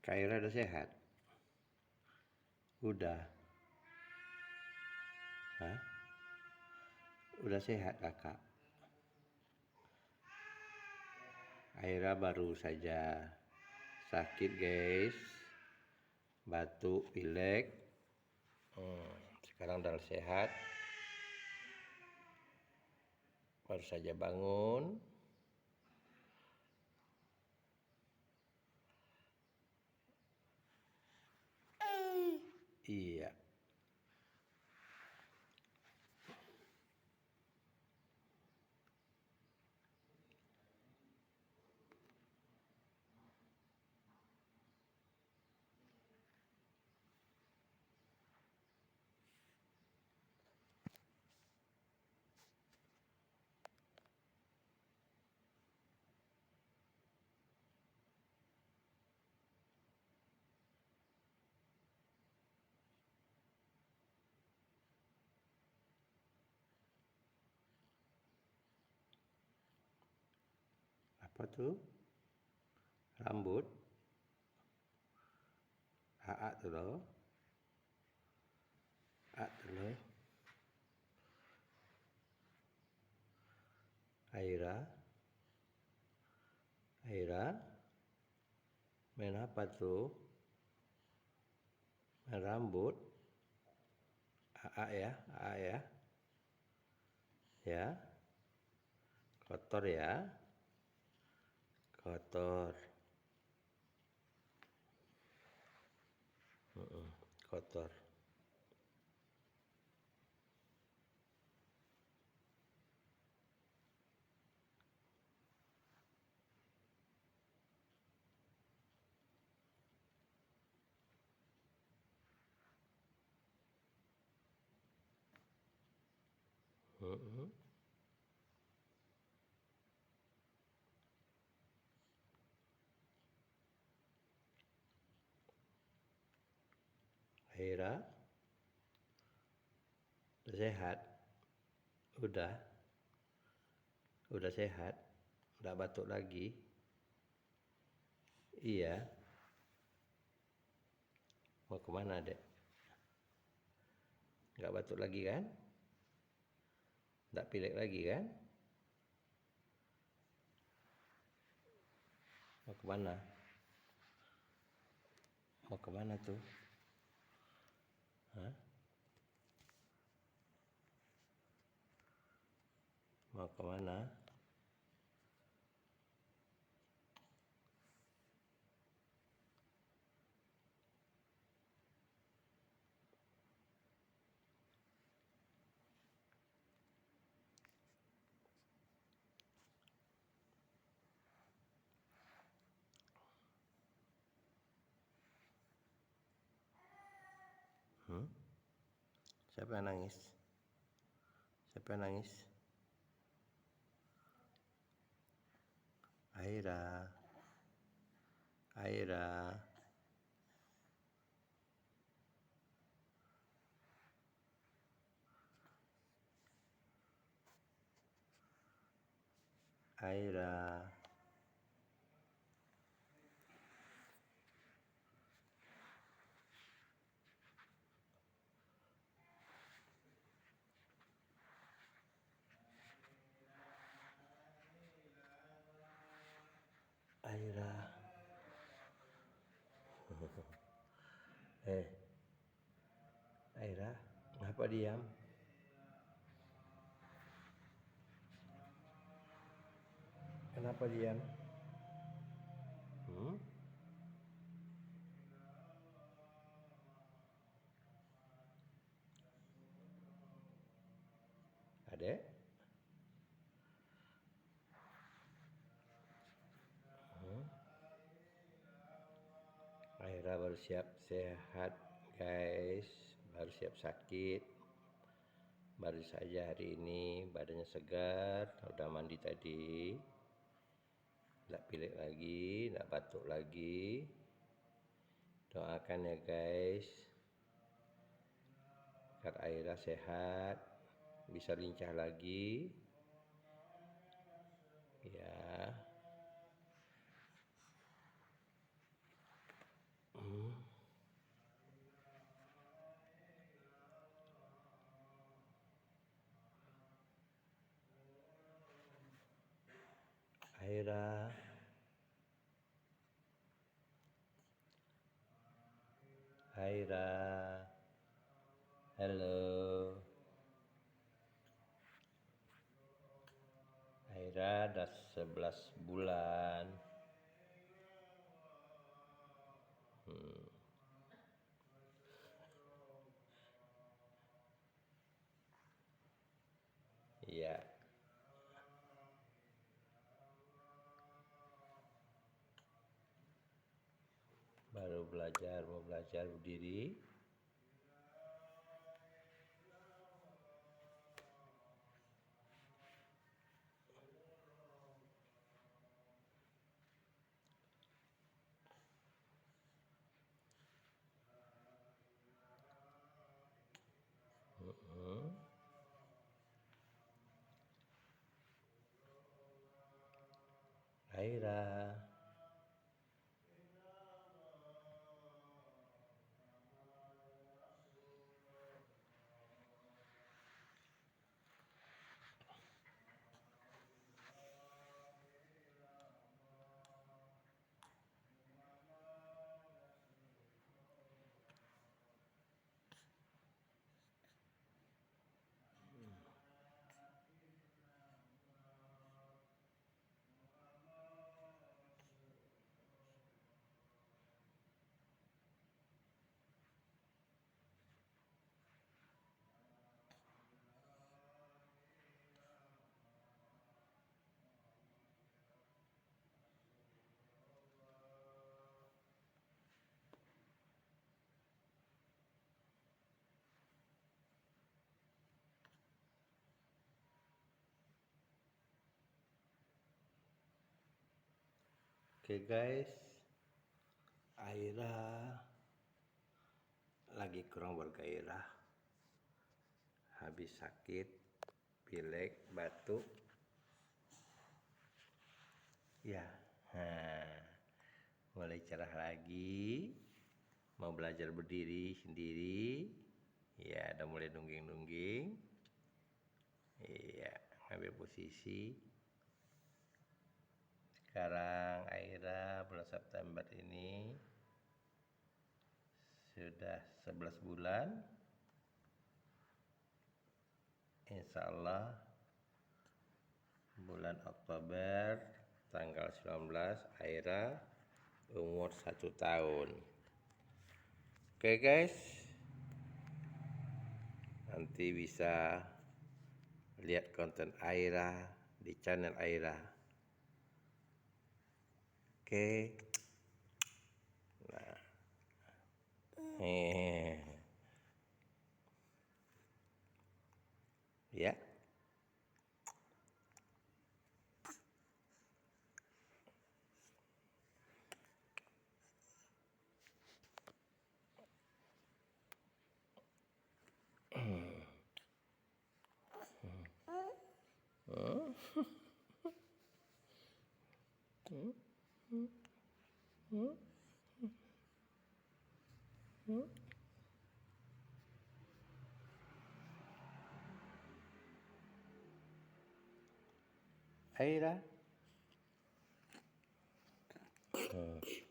Kaira udah sehat? Udah. Hah? Udah sehat kakak? Kaira baru saja sakit guys, batuk, pilek. Sekarang udah sehat. Baru saja bangun. Iya. Apa tuh? Rambut? Aa tuh loh. Tuh loh. Aira, main apa tuh? Main rambut? Aa ya, ya, kotor ya, kotor, kotor. Aira, udah sehat? Udah sehat? Udah batuk lagi? Iya. Mau kemana dek? Nggak batuk lagi kan? Nggak pilek lagi kan? Mau kemana? Mau kemana tuh? Hah? Mau kemana? Siapa yang nangis? Siapa yang nangis? Aira. Aira. Aira. Aira. Aira, kenapa diam? Kenapa diam? Adek? Aira baru siap sehat guys, baru siap sakit. Baru saja hari ini badannya segar, udah mandi tadi. Nggak pilek lagi, nggak batuk lagi. Doakan ya guys, agar Aira sehat, bisa lincah lagi. Ya. Aira, Aira, halo. Aira udah 11 bulan. Iya, baru mau belajar berdiri. Aira, oke guys, Aira lagi kurang bergairah, habis sakit, pilek, batuk. Ya, mulai cerah lagi, mau belajar berdiri sendiri. Ya, udah mulai nungging-nungging. Iya, ngambil posisi. Sekarang Aira bulan September ini sudah 11 bulan. Insya Allah bulan Oktober tanggal 19 Aira umur 1 tahun. Oke guys, nanti bisa lihat konten Aira di channel Aira. Oke. Nah. Ya. Aira.